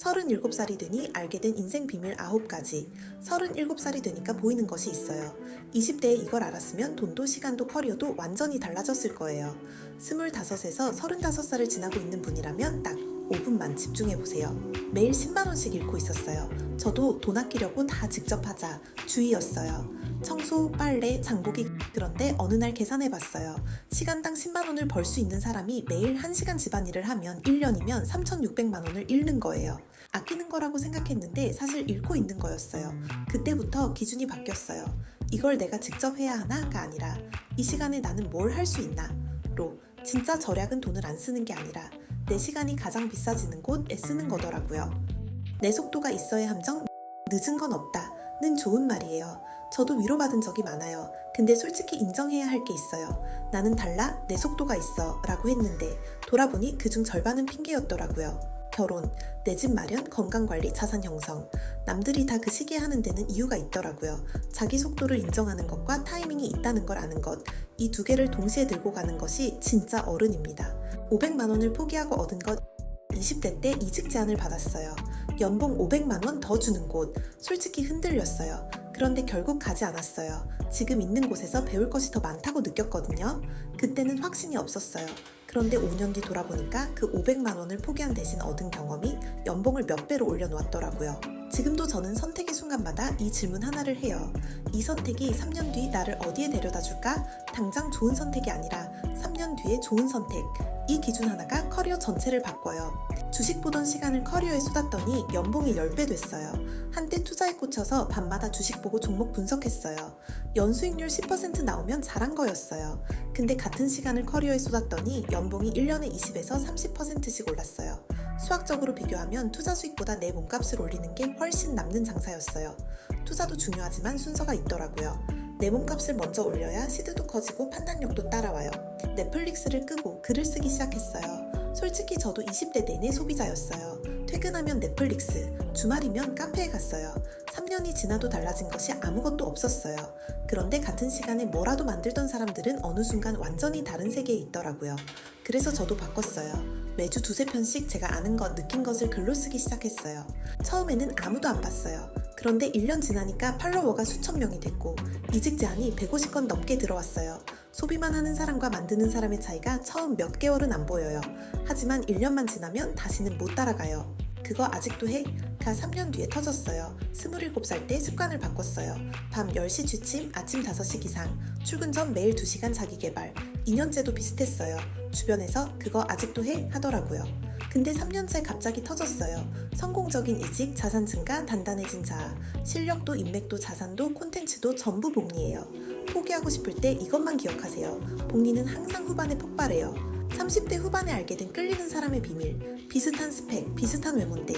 37살이 되니 알게 된 인생 비밀 9가지. 37살이 되니까 보이는 것이 있어요. 20대에 이걸 알았으면 돈도 시간도 커리어도 완전히 달라졌을 거예요. 25에서 35살을 지나고 있는 분이라면 딱 5분만 집중해보세요. 매일 10만원씩 잃고 있었어요. 저도 돈 아끼려고 다 직접 하자 주의였어요. 청소, 빨래, 장보기. 그런데 어느 날 계산해봤어요. 시간당 10만원을 벌 수 있는 사람이 매일 1시간 집안일을 하면 1년이면 3,600만원을 잃는 거예요. 아끼는 거라고 생각했는데 사실 잃고 있는 거였어요. 그때부터 기준이 바뀌었어요. 이걸 내가 직접 해야 하나가 아니라 이 시간에 나는 뭘 할수 있나 로. 진짜 절약은 돈을 안 쓰는 게 아니라 내 시간이 가장 비싸지는 곳에 쓰는 거더라고요. 내 속도가 있어야 함정 늦은 건 없다는 좋은 말이에요. 저도 위로받은 적이 많아요. 근데 솔직히 인정해야 할 게 있어요. 나는 달라, 내 속도가 있어 라고 했는데 돌아보니 그중 절반은 핑계였더라고요. 결혼, 내 집 마련, 건강관리, 자산 형성. 남들이 다 그 시기에 하는 데는 이유가 있더라고요. 자기 속도를 인정하는 것과 타이밍이 있다는 걸 아는 것. 이 두 개를 동시에 들고 가는 것이 진짜 어른입니다. 500만원을 포기하고 얻은 것. 20대 때 이직 제안을 받았어요. 연봉 500만원 더 주는 곳. 솔직히 흔들렸어요. 그런데 결국 가지 않았어요. 지금 있는 곳에서 배울 것이 더 많다고 느꼈거든요. 그때는 확신이 없었어요. 그런데 5년 뒤 돌아보니까 그 500만원을 포기한 대신 얻은 경험이 연봉을 몇 배로 올려놓았더라고요. 지금도 저는 선택의 순간마다 이 질문 하나를 해요. 이 선택이 3년 뒤 나를 어디에 데려다 줄까? 당장 좋은 선택이 아니라 3년 뒤에 좋은 선택. 이 기준 하나가 커리어 전체를 바꿔요. 주식 보던 시간을 커리어에 쏟았더니 연봉이 10배 됐어요. 한때 투자에 꽂혀서 밤마다 주식 보고 종목 분석했어요. 연수익률 10% 나오면 잘한 거였어요. 근데 같은 시간을 커리어에 쏟았더니 연봉이 1년에 20에서 30%씩 올랐어요. 수학적으로 비교하면 투자 수익보다 내 몸값을 올리는 게 훨씬 남는 장사였어요. 투자도 중요하지만 순서가 있더라고요. 내 몸값을 먼저 올려야 시드도 커지고 판단력도 따라와요. 넷플릭스를 끄고 글을 쓰기 시작했어요. 솔직히 저도 20대 내내 소비자였어요. 퇴근하면 넷플릭스, 주말이면 카페에 갔어요. 3년이 지나도 달라진 것이 아무것도 없었어요. 그런데 같은 시간에 뭐라도 만들던 사람들은 어느 순간 완전히 다른 세계에 있더라고요. 그래서 저도 바꿨어요. 매주 2~3편씩 제가 아는 것, 느낀 것을 글로 쓰기 시작했어요. 처음에는 아무도 안 봤어요. 그런데 1년 지나니까 팔로워가 수천 명이 됐고 이직 제안이 150건 넘게 들어왔어요. 소비만 하는 사람과 만드는 사람의 차이가 처음 몇 개월은 안 보여요. 하지만 1년만 지나면 다시는 못 따라가요. 그거 아직도 해? 가 3년 뒤에 터졌어요. 27살 때 습관을 바꿨어요. 밤 10시 취침, 아침 5시 기상, 출근 전 매일 2시간 자기개발. 2년째도 비슷했어요. 주변에서 그거 아직도 해? 하더라고요. 근데 3년째 갑자기 터졌어요. 성공적인 이직, 자산 증가, 단단해진 자아. 실력도 인맥도 자산도 콘텐츠도 전부 복리예요. 포기하고 싶을 때 이것만 기억하세요. 복리는 항상 후반에 폭발해요. 30대 후반에 알게 된 끌리는 사람의 비밀. 비슷한 스펙, 비슷한 외모인데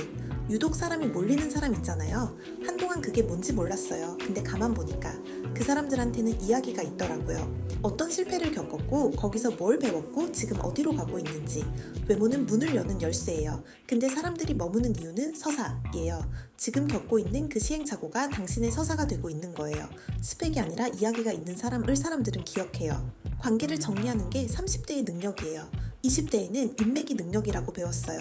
유독 사람이 몰리는 사람 있잖아요. 한동안 그게 뭔지 몰랐어요. 근데 가만 보니까 그 사람들한테는 이야기가 있더라고요. 어떤 실패를 겪었고 거기서 뭘 배웠고 지금 어디로 가고 있는지. 외모는 문을 여는 열쇠예요. 근데 사람들이 머무는 이유는 서사예요. 지금 겪고 있는 그 시행착오가 당신의 서사가 되고 있는 거예요. 스펙이 아니라 이야기가 있는 사람을 사람들은 기억해요. 관계를 정리하는 게 30대의 능력이에요. 20대에는 인맥이 능력이라고 배웠어요.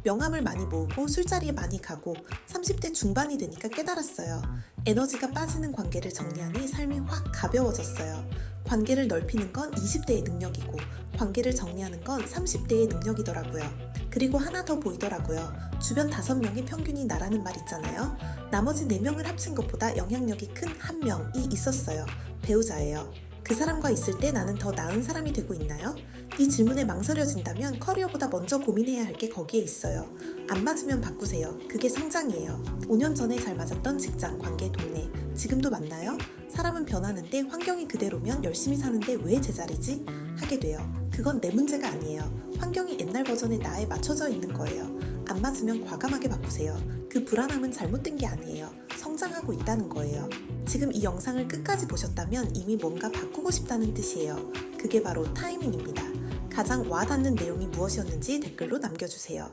명함을 많이 모으고 술자리에 많이 가고 30대 중반이 되니까 깨달았어요. 에너지가 빠지는 관계를 정리하니 삶이 확 가벼워졌어요. 관계를 넓히는 건 20대의 능력이고 관계를 정리하는 건 30대의 능력이더라고요. 그리고 하나 더 보이더라고요. 주변 5명의 평균이 나라는 말 있잖아요. 나머지 4명을 합친 것보다 영향력이 큰 1명이 있었어요. 배우자예요. 그 사람과 있을 때 나는 더 나은 사람이 되고 있나요? 이 질문에 망설여진다면 커리어보다 먼저 고민해야 할 게 거기에 있어요. 안 맞으면 바꾸세요. 그게 성장이에요. 5년 전에 잘 맞았던 직장, 관계, 동네. 지금도 맞나요? 사람은 변하는데 환경이 그대로면 열심히 사는데 왜 제자리지? 하게 돼요. 그건 내 문제가 아니에요. 환경이 옛날 버전의 나에 맞춰져 있는 거예요. 안 맞으면 과감하게 바꾸세요. 그 불안함은 잘못된 게 아니에요. 성장하고 있다는 거예요. 지금 이 영상을 끝까지 보셨다면 이미 뭔가 바꾸고 싶다는 뜻이에요. 그게 바로 타이밍입니다. 가장 와닿는 내용이 무엇이었는지 댓글로 남겨주세요.